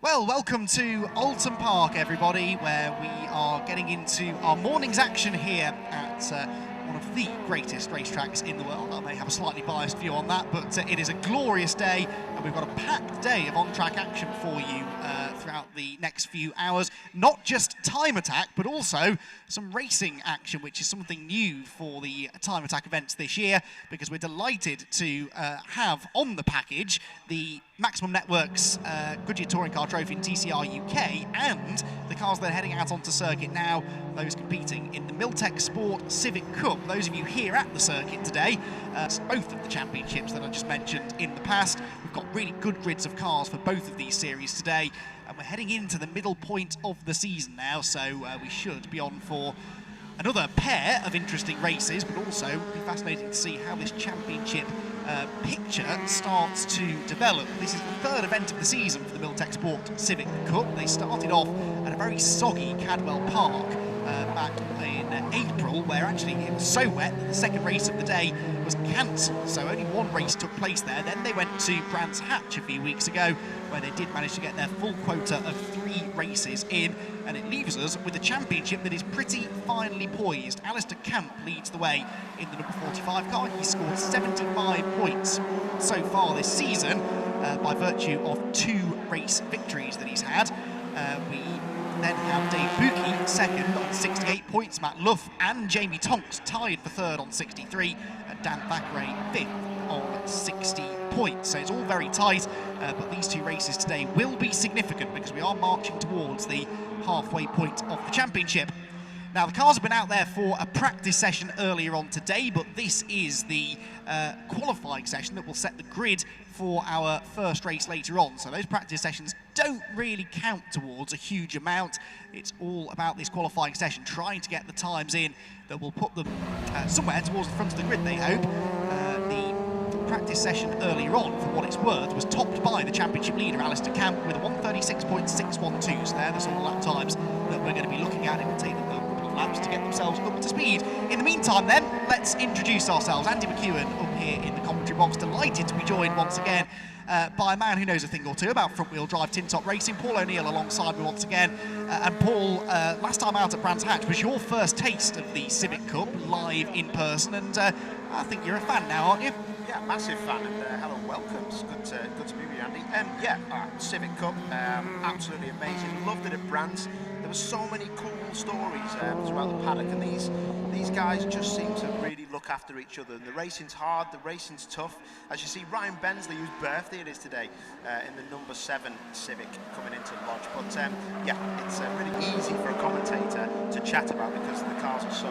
Well, welcome to Oulton Park, everybody, where we are getting into our morning's action here at one of the greatest racetracks in the world. I may have a slightly biased view on that, but it is a glorious day, and we've got a packed day of on-track action for you throughout the next few hours. Not just time attack, but also some racing action, which is something new for the time attack events this year, because we're delighted to have on the package the Maximum Networks Goodyear Touring Car Trophy in TCR UK, and the cars that are heading out onto circuit now, those competing in the Milltek Sport Civic Cup. Those of you here at the circuit today, both of the championships that I just mentioned in the past, we've got really good grids of cars for both of these series today, and we're heading into the middle point of the season now, so we should be on for another pair of interesting races, but also be fascinating to see how this championship picture starts to develop. This is the third event of the season for the Milltek Sport Civic Cup. They started off at a very soggy Cadwell Park back in April, where actually it was so wet that the second race of the day was cancelled, so only one race took place there. Then they went to Brands Hatch a few weeks ago, where they did manage to get their full quota of 3 races in, and it leaves us with a championship that is pretty finely poised. Alistair Camp leads the way in the number 45 car. He scored 75 points so far this season by virtue of 2 race victories that he's had. We then have Dave Buki second on 68 points, Matt Luff and Jamie Tonks tied for third on 63, and Dan Thackeray fifth on 60 points. So it's all very tight, but these 2 races today will be significant because we are marching towards the halfway point of the championship. Now, the cars have been out there for a practice session earlier on today, but this is the qualifying session that will set the grid for our first race later on. So those practice sessions don't really count towards a huge amount. It's all about this qualifying session, trying to get the times in that will put them somewhere towards the front of the grid, they hope. The practice session earlier on, for what it's worth, was topped by the championship leader, Alistair Camp, with a 136.612. So they're the sort of lap times that we're going to be looking at. It will take them laps to get themselves up to speed. In the meantime then, let's introduce ourselves. Andy McEwen up here in the commentary box, delighted to be joined once again by a man who knows a thing or two about front-wheel drive tin-top racing. Paul O'Neill alongside me once again. And Paul, last time out at Brands Hatch was your first taste of the Civic Cup live in person, and I think you're a fan now, aren't you? Yeah, massive fan, and hello, welcome. It's good to be with you, Andy. Civic Cup, absolutely amazing. Loved it at Brands. There were so many cool stories throughout the paddock, and these guys just seem to really look after each other. And the racing's hard, the racing's tough. As you see, Ryan Bensley, whose birthday it is today, in the number 7 Civic coming into the lodge. But it's really easy for a commentator to chat about because the cars are so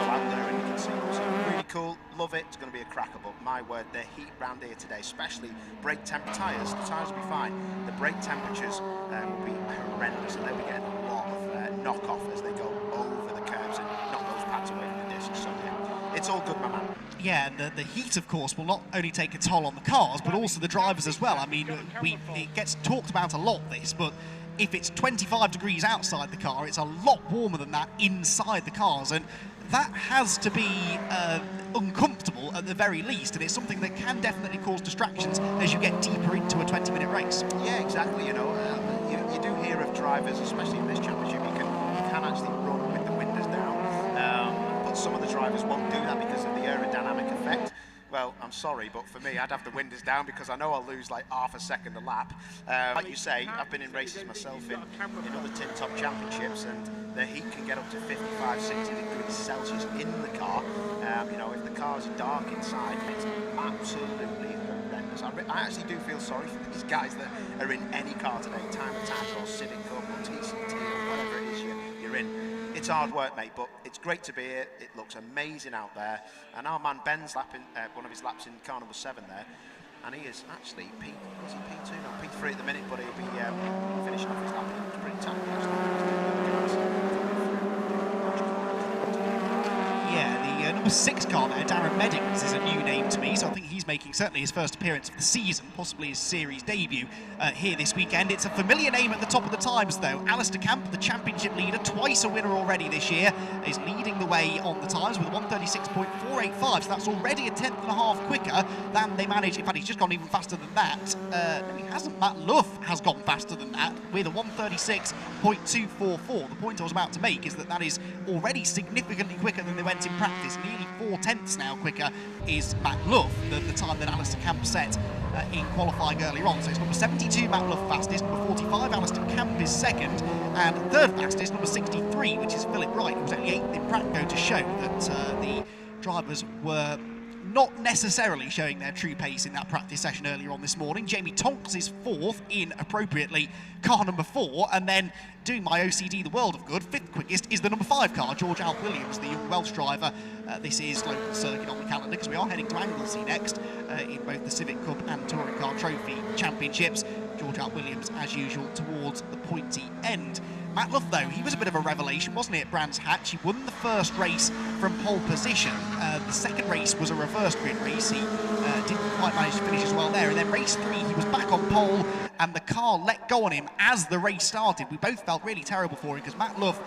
out there and you can see them. So really cool, love it. It's going to be a cracker, but my word, the heat round here today, especially brake temp tyres. The tyres will be fine. The brake temperatures will be horrendous, and they'll be getting a lot of knock-off as they go over the curbs and knock those pads away from the discs. So yeah, it's all good, my man. Yeah, and the heat, of course, will not only take a toll on the cars, but also the drivers as well. I mean, it gets talked about a lot, this, but if it's 25 degrees outside the car, it's a lot warmer than that inside the cars, and that has to be uncomfortable at the very least, and it's something that can definitely cause distractions as you get deeper into a 20-minute race. Yeah, exactly. You know, you do hear of drivers, especially in this championship, you can actually run with the windows down, but some of the drivers won't do that because of the aerodynamic effect. Well, I'm sorry, but for me, I'd have the windows down because I know I'll lose like half a second a lap. Like you say, I've been in races myself in other tin-top championships, and the heat can get up to 55, 60 degrees Celsius in the car. You know, if the car's dark inside, it's absolutely horrendous. I actually do feel sorry for these guys that are in any car today, time attack or Civic Cup or TCT or whatever it is you're in. It's hard work, mate, but it's great to be here. It looks amazing out there. And our man Ben's lapping one of his laps in car number 7 there. And he is actually P2? No, P3 at the minute, but he'll be finishing off his lap. It's pretty tacky, actually. Yeah, the number 6 car there, Darren Meddings, is a new name to me, so I think he's making certainly his first appearance of the season, possibly his series debut here this weekend. It's a familiar name at the top of the times, though. Alistair Camp, the championship leader, twice a winner already this year, is leading the way on the times with 1:36.485, so that's already a tenth and a half quicker than they managed. In fact, he's just gone even faster than that. No, he hasn't. Matt Luff has gone faster than that with a 1:36.244. The point I was about to make is that that is already significantly quicker than they went in practice. Nearly 4 tenths now quicker is Matt Luff than the time that Alistair Camp set in qualifying earlier on. So it's number 72, Matt Luff fastest, number 45, Alistair Camp is second, and third fastest, number 63, which is Philip Wright, who was only 8th in practice, to show that the drivers were not necessarily showing their true pace in that practice session earlier on this morning. Jamie Tonks is 4th in, appropriately, car number 4, and then doing my OCD the world of good, 5th quickest is the number 5 car, George Alf Williams, the young Welsh driver. This is local circuit on the calendar because we are heading to Anglesey next in both the Civic Cup and Touring Car Trophy Championships. George Alf Williams, as usual, towards the pointy end. Matt Luff, though, he was a bit of a revelation, wasn't he, at Brands Hatch? He won the first race from pole position. The second race was a reverse grid race. He didn't quite manage to finish as well there. And then race 3, he was back on pole, and the car let go on him as the race started. We both felt really terrible for him because Matt Luff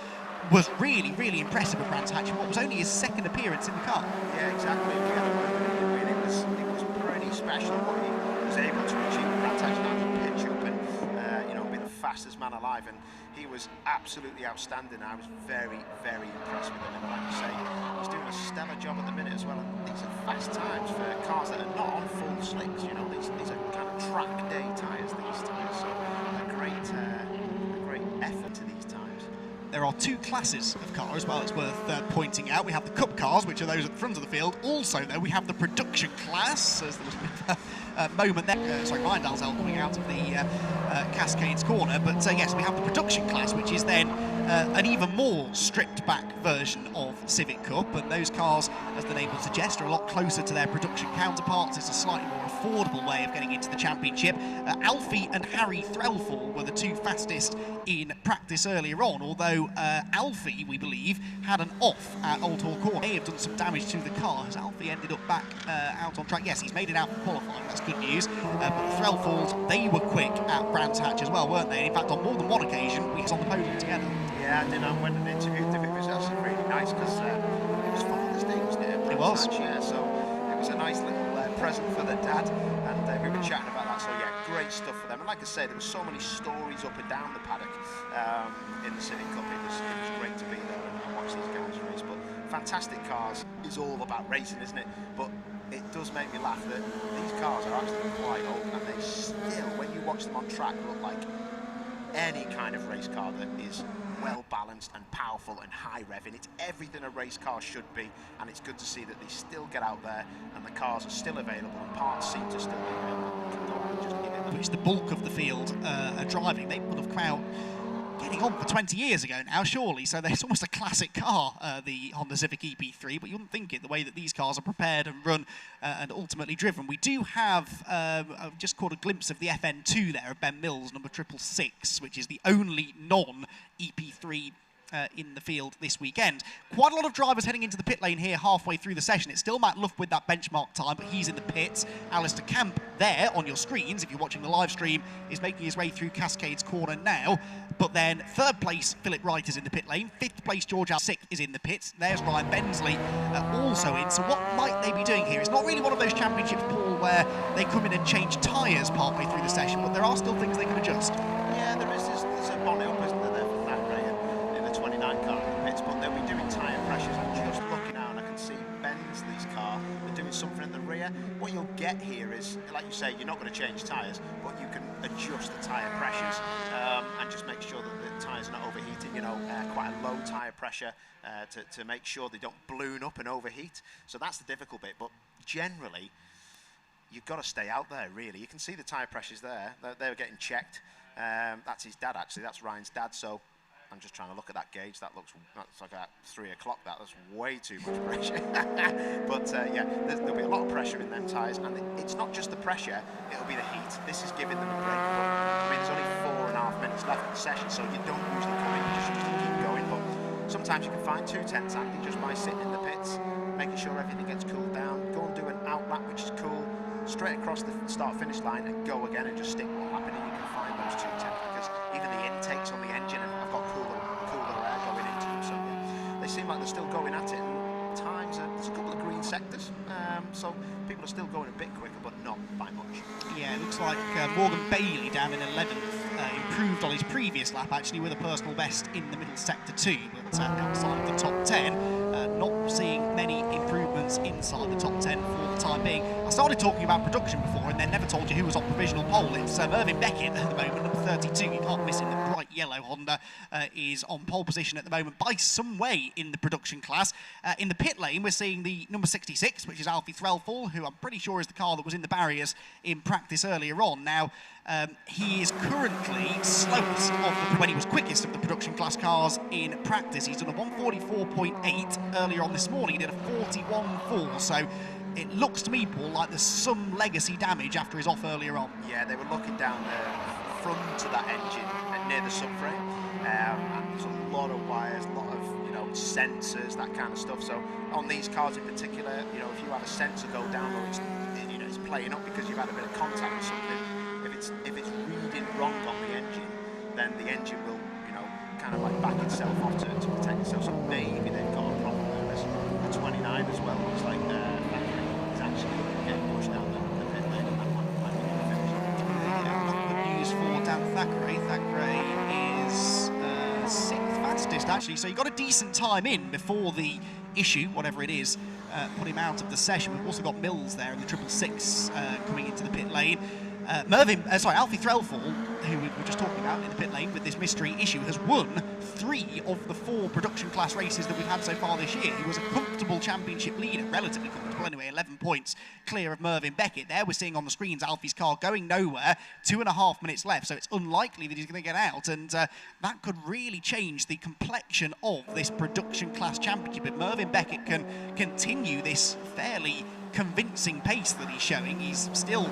was really, really impressive at Brands Hatch in what was only his second appearance in the car. Yeah, exactly. We had a moment in the win. It was pretty special what he was able to achieve at Brands Hatch, and pitch up and be the fastest man alive. And he was absolutely outstanding. I was very, very impressed with him. And like you say, he's doing a stellar job at the minute as well. And these are fast times for cars that are not on full slicks. You know, these are kind of track day tyres. These tyres, so a great effort to these times. There are 2 classes of car as well, it's worth pointing out. We have the Cup cars, which are those at the front of the field. Also, though, we have the production class, as there was a moment there. Sorry, Ryan Dalzell coming out of the Cascades corner. But yes, we have the production class, which is then an even more stripped-back version of Civic Cup. And those cars, as the name would suggest, are a lot closer to their production counterparts. It's a slightly more affordable way of getting into the championship. Alfie and Harry Threlfall were the 2 fastest in practice earlier on, although Alfie, we believe, had an off at Oulton corner. May have done some damage to the car as Alfie ended up back out on track. Yes, he's made it out for qualifying, that's good news. But the Threlfalls, they were quick at Brands Hatch as well, weren't they? In fact, on more than one occasion, we was on the podium together. Yeah, I did. I went and interviewed them. It was actually really nice because it was Father's Day, wasn't it? It was. Hatch, yeah, so it was a nice little present for the dad, and we were chatting about that. So yeah, great stuff for them. And like I say, there were so many stories up and down the paddock in the Civic Cup. It was great to be there and watch these guys race. But fantastic cars is all about racing, isn't it? But it does make me laugh that these cars are actually quite old, and they still, when you watch them on track, look like any kind of race car that is well balanced and powerful and high revving. It's everything a race car should be, and it's good to see that they still get out there and the cars are still available and parts seem to still be available. You can go out and just give it them. Which the bulk of the field are driving. They would have come out getting on for 20 years ago now, surely. So it's almost a classic car, the Honda Civic EP3, but you wouldn't think it the way that these cars are prepared and run and ultimately driven. We do have, I've just caught a glimpse of the FN2 there of Ben Mills, number 666, which is the only non-EP3 in the field this weekend. Quite a lot of drivers heading into the pit lane here halfway through the session. It's still Matt Luff with that benchmark time, but he's in the pits. Alistair Camp there on your screens, if you're watching the live stream, is making his way through Cascades corner now. But then 3rd place, Philip Wright is in the pit lane. 5th place, George Alf 6th is in the pits. There's Ryan Bensley also in. So what might they be doing here? It's not really one of those championships, Paul, where they come in and change tyres partway through the session, but there are still things they can adjust. Yeah, there's a bonnet up, isn't there, for that Ray in the 29 car in the pits, but they'll be doing tyre pressures. I'm just looking out and I can see Bensley's car. They're doing something at the rear. What you'll get here is, like you say, you're not going to change tyres, but you can adjust the tyre pressures and just make sure that the tyres are not overheating, quite a low tyre pressure to make sure they don't balloon up and overheat. So that's the difficult bit, but generally, you've got to stay out there, really. You can see the tyre pressures there. They're getting checked. That's his dad, actually. That's Ryan's dad. So I'm just trying to look at that gauge. That's like at 3 o'clock. That's way too much pressure. But yeah, there'll be a lot of pressure in them tyres. And it's not just the pressure, it'll be the heat. This is giving them a break. But, I mean, there's only 4.5 minutes left in the session, so you don't usually come in. You just usually keep going. But sometimes you can find 2 tenths, Andy, just by sitting in the pits. making sure everything gets cooled down, go and do an out lap, which is cool, straight across the start-finish line and go again and just stick what happened, and you can find those 2 temps, because even the intakes on the engine have got cooler air going into them, so yeah, they seem like they're still going at it, and times there's a couple of green sectors, so people are still going a bit quicker, but not by much. Yeah, it looks like Morgan Bailey down in 11th improved on his previous lap, actually, with a personal best in the middle sector too, but outside of the top 10, not seeing many improvements inside the top 10 for the time being. I started talking about production before and then never told you who was on provisional pole. It's Mervyn Beckett at the moment, number 32. You can't miss him. The bright yellow Honda is on pole position at the moment by some way in the production class. In the pit lane, we're seeing the number 66, which is Alfie Threlfall, who I'm pretty sure is the car that was in the barriers in practice earlier on. Now, he is currently slowest when he was quickest of the production class cars in practice. He's done a 144.8 earlier on this morning. He did a 41.4, so it looks to me, Paul, like there's some legacy damage after his off earlier on. Yeah, they were looking down the front of that engine near the subframe, and there's a lot of wires, a lot of sensors, that kind of stuff. So on these cars in particular, if you have a sensor go down, or it's playing up because you've had a bit of contact with something, if it's reading wrong on the engine, then the engine will kind of like back itself off to protect itself. So maybe they've got a problem there. There's a 29 as well. Looks like is actually getting pushed down the pit lane, and that one might be the finish. Yeah, not good news for Dan Thackeray. Thackeray is 6th fastest actually, so he got a decent time in before the issue, whatever it is, put him out of the session. We've also got Mills there in the 666 coming into the pit lane. Alfie Threlfall, who we were just talking about in the pit lane with this mystery issue, has won 3 of the 4 production class races that we've had so far this year. He was a comfortable championship leader, relatively comfortable anyway, 11 points clear of Mervyn Beckett. There we're seeing on the screens Alfie's car going nowhere, 2.5 minutes left, so it's unlikely that he's going to get out, and that could really change the complexion of this production class championship. If Mervyn Beckett can continue this fairly convincing pace that he's showing, he's still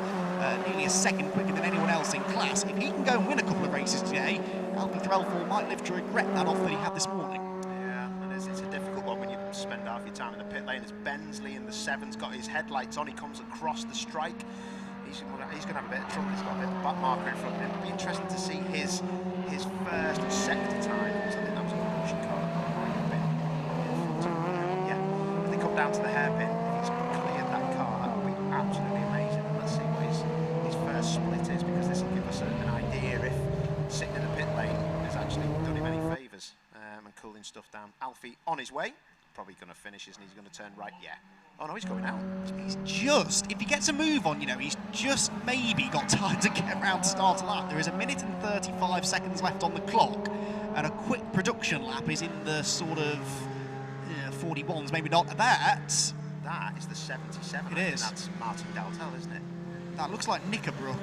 nearly a second quicker than anyone else in class. If he can go and win a couple of races today, Alfie Threlfall might live to regret that off that he had this morning. Yeah, and it's a difficult one when you spend half your time in the pit lane. As Bensley in the 7's got his headlights on, he comes across the strike. He's going to have a bit of trouble. He's got a bit of a back marker in front of him. It'll be interesting to see his first sector time, because I think that was a production car. Yeah, if they come down to the hairpin, he's cleared that car. That would be absolutely amazing. And let's see what his first split is, because this will give us an idea if sitting in the pit lane has actually done him any favours and cooling stuff down. Alfie on his way, probably going to finish, isn't he? He's going to turn right, yeah. Oh no, he's going out. He's just, if he gets a move on, he's just maybe got time to get around to start a lap. There is 1 minute and 35 seconds left on the clock, and a quick production lap is in the sort of 41s, maybe not. That is the 77. It is. That's Martin Daltel, isn't it? That looks like Knickerbrook.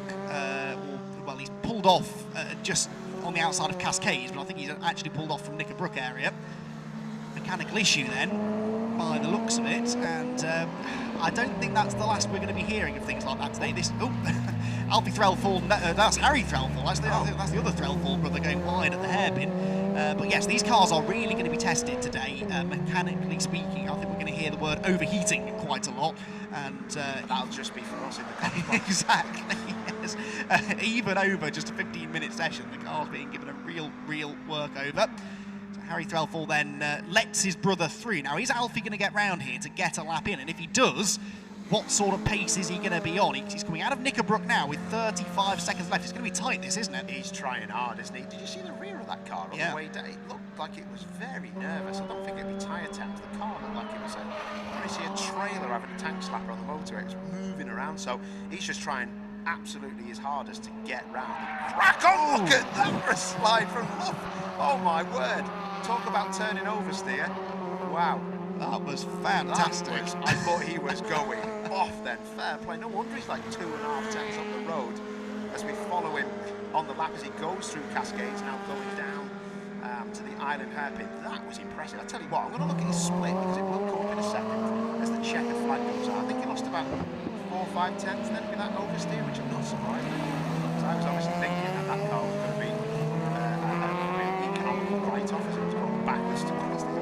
He's pulled off just on the outside of Cascades, but I think he's actually pulled off from Knickerbrook area. Mechanical issue then, by the looks of it, and I don't think that's the last we're going to be hearing of things like that today. Alfie Threlfall, that's Harry Threlfall, that's the other Threlfall brother going wide at the hairpin. But yes, these cars are really going to be tested today, mechanically speaking. I think we're going to hear the word overheating quite a lot, and that'll just be for us in the car. Exactly, yes. Even over just a 15-minute session, the car's being given a real workover. Harry Threlfall then lets his brother through. Now, is Alfie going to get round here to get a lap in? And if he does, what sort of pace is he going to be on? He's coming out of Knickerbrook now with 35 seconds left. It's going to be tight, this, isn't it? He's trying hard, isn't he? Did you see the rear of that car on the way down? It looked like it was very nervous. I don't think it'd be tyre temps. The car looked like it was a trailer having a tank slapper on the motorway. It's moving around, so he's just trying absolutely his hardest to get round and crack on. Look at that for a slide from Luff. Oh my word. Talk about turning oversteer. Wow. That was fantastic. I thought he was going off then. Fair play. No wonder he's like 2.5 tenths up the road as we follow him on the lap as he goes through Cascades, now going down to the island hairpin. That was impressive. I tell you what, I'm going to look at his split because it will come up in a second as the checker flag goes out. I think he lost about 4 or 5 tenths then with that oversteer, which I'm not surprised at. So I was obviously thinking that car was going to be a really economical write-off as it was going backwards towards the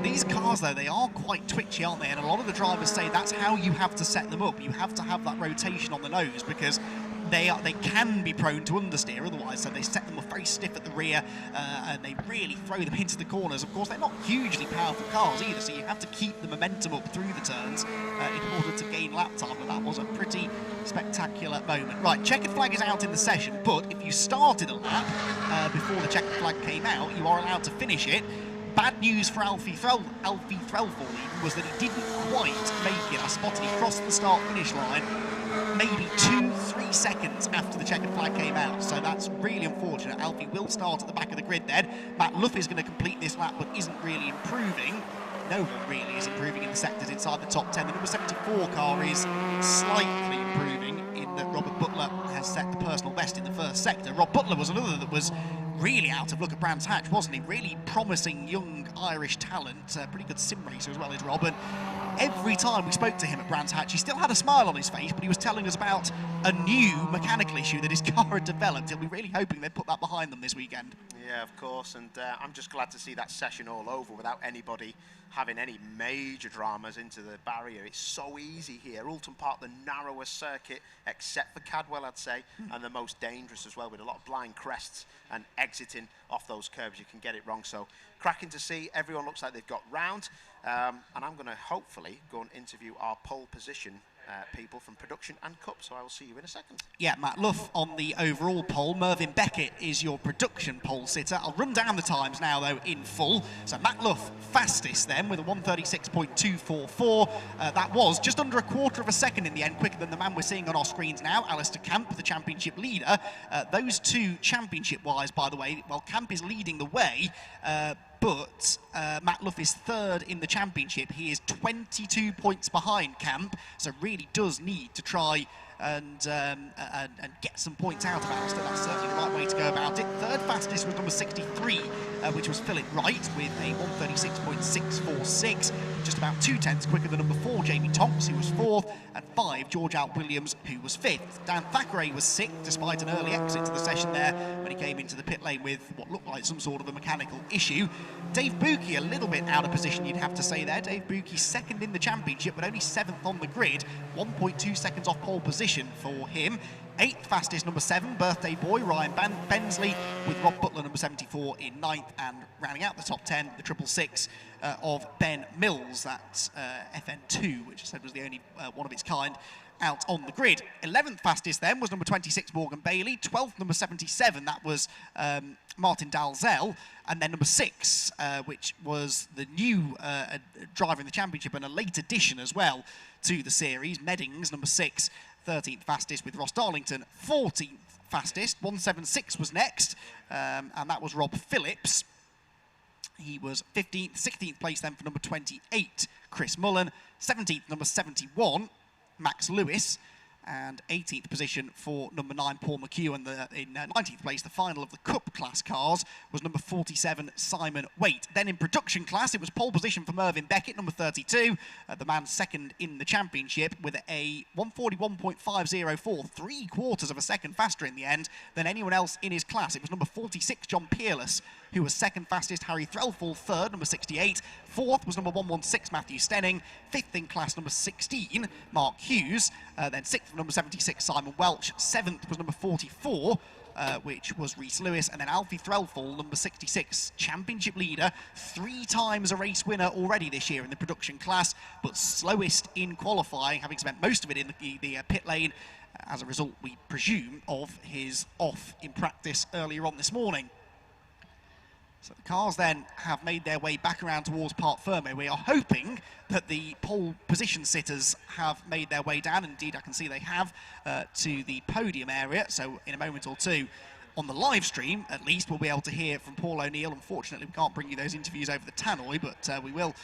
These cars, though, they are quite twitchy, aren't they? And a lot of the drivers say that's how you have to set them up. You have to have that rotation on the nose because they can be prone to understeer otherwise, so they set them up very stiff at the rear and they really throw them into the corners. Of course, they're not hugely powerful cars either, so you have to keep the momentum up through the turns in order to gain lap time, but that was a pretty spectacular moment. Right, checkered flag is out in the session, but if you started a lap before the checkered flag came out, you are allowed to finish it. Bad news for Alfie Threlfall was that he didn't quite make it. I spotted he crossed the start-finish line maybe 2-3 seconds after the checkered flag came out, so that's really unfortunate. Alfie will start at the back of the grid then. Matt Luff is going to complete this lap but isn't really improving. No one really is improving in the sectors inside the top 10. The number 74 car is slightly improving in that Robert Butler has set the personal best in the first sector. Rob Butler was another that was really out of luck at Brands Hatch, wasn't he? Really promising young Irish talent, pretty good sim racer as well as Rob. And every time we spoke to him at Brands Hatch, he still had a smile on his face, but he was telling us about a new mechanical issue that his car had developed. He'll be really hoping they put that behind them this weekend. Yeah, of course, and I'm just glad to see that session all over without anybody having any major dramas into the barrier. It's so easy here. Oulton Park, the narrowest circuit, except for Cadwell, I'd say, and the most dangerous as well, with a lot of blind crests and exiting off those curves. You can get it wrong, so cracking to see. Everyone looks like they've got round, and I'm going to hopefully go and interview our pole position people from production and cup, so I will see you in a second. Yeah, Matt Luff on the overall pole. Mervyn Beckett is your production pole sitter. I'll run down the times now, though, in full. So Matt Luff fastest then with a 1:36.244. That was just under a quarter of a second in the end, quicker than the man we're seeing on our screens now, Alistair Camp, the championship leader. Those two championship-wise, by the way, well, Camp is leading the way, but Matt Luff is third in the championship. He is 22 points behind Camp, so really does need to try and get some points out of Alistair. That's certainly the right way to go about it. Third fastest was number 63, which was Philip Wright with a 1:36.646, just about 2/10 quicker than number 4, Jamie Tonks, who was 4th, and 5, George Alt Williams, who was 5th. Dan Thackeray was 6th, despite an early exit to the session there when he came into the pit lane with what looked like some sort of a mechanical issue. Dave Buki a little bit out of position, you'd have to say there. Dave Buki 2nd in the championship, but only 7th on the grid, 1.2 seconds off pole position for him. 8th fastest, number 7, birthday boy Ryan Bensley, with Rob Butler, number 74, in 9th, and rounding out the top 10, the 666 of Ben Mills, that's FN2, which I said was the only one of its kind out on the grid. 11th fastest then was number 26, Morgan Bailey. 12th, number 77, that was Martin Dalzell. And then number 6, which was the new driver in the championship and a late addition as well to the series, Meddings, number 6, 13th fastest with Ross Darlington. 14th fastest, 176 was next, and that was Rob Phillips. He was 15th, 16th place then for number 28, Chris Mullen. 17th, number 71, Max Lewis, and 18th position for number 9, Paul McHugh, and in 19th place, the final of the Cup class cars, was number 47, Simon Waite. Then in production class, it was pole position for Mervyn Beckett, number 32, the man 2nd in the championship, with a 1:41.504, 3/4 of a second faster in the end than anyone else in his class. It was number 46, John Peerless, who was 2nd fastest. Harry Threlfall 3rd, number 68. 4th was number 116, Matthew Stenning. 5th in class, number 16, Mark Hughes. Then 6th, number 76, Simon Welch. 7th was number 44, which was Rhys Lewis. And then Alfie Threlfall, number 66, championship leader. 3 times a race winner already this year in the production class, but slowest in qualifying, having spent most of it in the pit lane. As a result, we presume, of his off in practice earlier on this morning. So the cars then have made their way back around towards Parc Fermé. We are hoping that the pole position sitters have made their way down. Indeed, I can see they have, to the podium area. So in a moment or two, on the live stream, at least, we'll be able to hear from Paul O'Neill. Unfortunately, we can't bring you those interviews over the tannoy, but we will.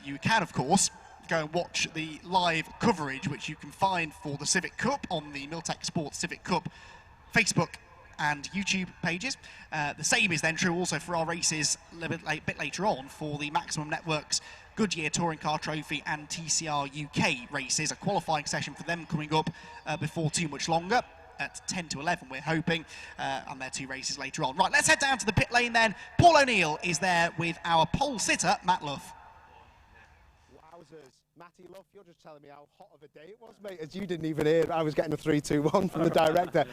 You can, of course, go and watch the live coverage, which you can find for the Civic Cup on the Milltek Sports Civic Cup Facebook and YouTube pages. The same is then true also for our races a bit later on for the Maximum Networks Goodyear Touring Car Trophy and TCR UK races. A qualifying session for them coming up before too much longer. At 10 to 11, we're hoping, and their 2 races later on. Right, let's head down to the pit lane then. Paul O'Neill is there with our pole sitter, Matt Luff. closers. Matty Luff, you're just telling me how hot of a day it was, mate, as you didn't even hear. I was getting a 3-2-1 from the director.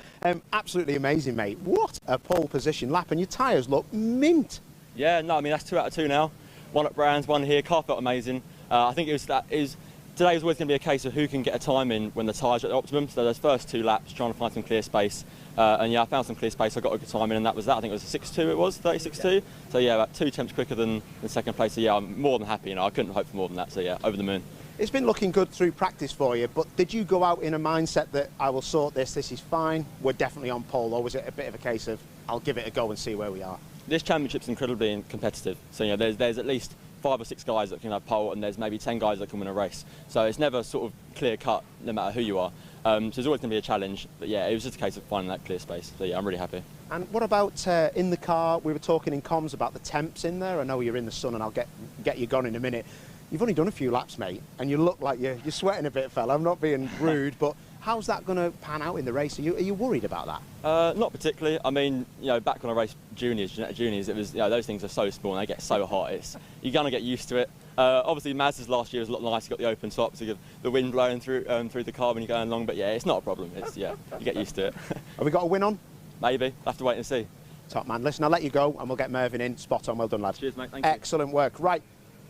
Absolutely amazing, mate. What a pole position lap, and your tyres look mint. Yeah, no, I mean, that's 2 out of 2 now. 1 at Brands, 1 here. Car felt amazing. I think today was always going to be a case of who can get a time in when the tyres are at the optimum. So those first 2 laps, trying to find some clear space. And yeah, I found some clear space. I got a good time in, and that was that. I think it was a 6.2. It was 36.2. Yeah. So yeah, about 2 tenths quicker than second place. So yeah, I'm more than happy. I couldn't hope for more than that. So yeah, over the moon. It's been looking good through practice for you, but did you go out in a mindset that I will sort this is fine, we're definitely on pole, or was it a bit of a case of I'll give it a go and see where we are? This championship's incredibly competitive. So there's at least 5 or 6 guys that can have pole, and there's maybe 10 guys that can win a race. So it's never sort of clear cut, no matter who you are. So there's always going to be a challenge. But yeah, it was just a case of finding that clear space. So yeah, I'm really happy. And what about in the car? We were talking in comms about the temps in there. I know you're in the sun, and I'll get you gone in a minute. You've only done a few laps, mate, and you look like you're sweating a bit, fella. I'm not being rude, but how's that going to pan out in the race? Are you worried about that? Not particularly. I mean, back when I raced juniors, it was those things are so small and they get so hot. You're gonna get used to it. Obviously, Mazda's last year was a lot nicer. You got the open top, so you get the wind blowing through the car when you're going along. But yeah, it's not a problem. You get used to it. Have we got a win on? Maybe. I'll have to wait and see. Top man. Listen, I'll let you go, and we'll get Mervyn in. Spot on. Well done, lads. Cheers, mate. Thank you. Excellent work. Right,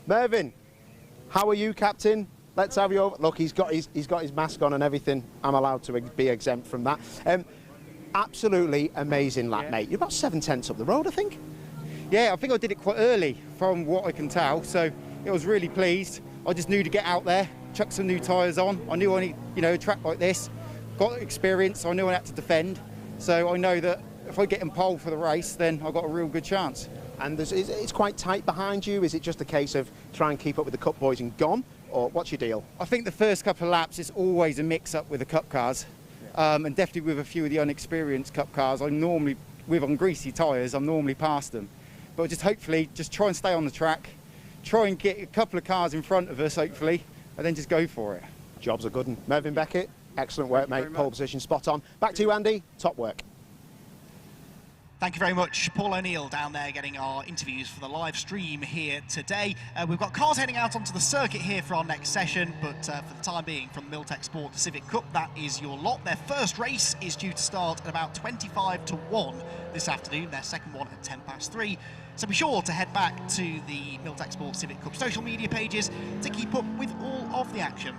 Mervyn. How are you, Captain? Let's have you over. Look, he's got his mask on and everything. I'm allowed to be exempt from that. Absolutely amazing lap, mate. You're about 7 tenths up the road, I think. Yeah, I think I did it quite early, from what I can tell. So I was really pleased. I just knew to get out there, chuck some new tyres on. I knew I need, a track like this, got experience. So I knew I had to defend. So I know that if I get in pole for the race, then I've got a real good chance. And it's quite tight behind you. Is it just a case of try and keep up with the Cup boys and gone? Or what's your deal? I think the first couple of laps is always a mix-up with the Cup cars. And definitely with a few of the unexperienced Cup cars, on greasy tyres, I'm normally past them. But just hopefully, just try and stay on the track, try and get a couple of cars in front of us, hopefully, and then just go for it. Job's a good one. Mervyn Beckett, excellent work, mate. Pole position, spot on. Back to you, Andy. Top work. Thank you very much, Paul O'Neill down there getting our interviews for the live stream here today. We've got cars heading out onto the circuit here for our next session, but for the time being, from Milltek Sport to Civic Cup, that is your lot. Their first race is due to start at about 25 to 1 this afternoon, their second one at 10 past 3. So be sure to head back to the Milltek Sport Civic Cup social media pages to keep up with all of the action.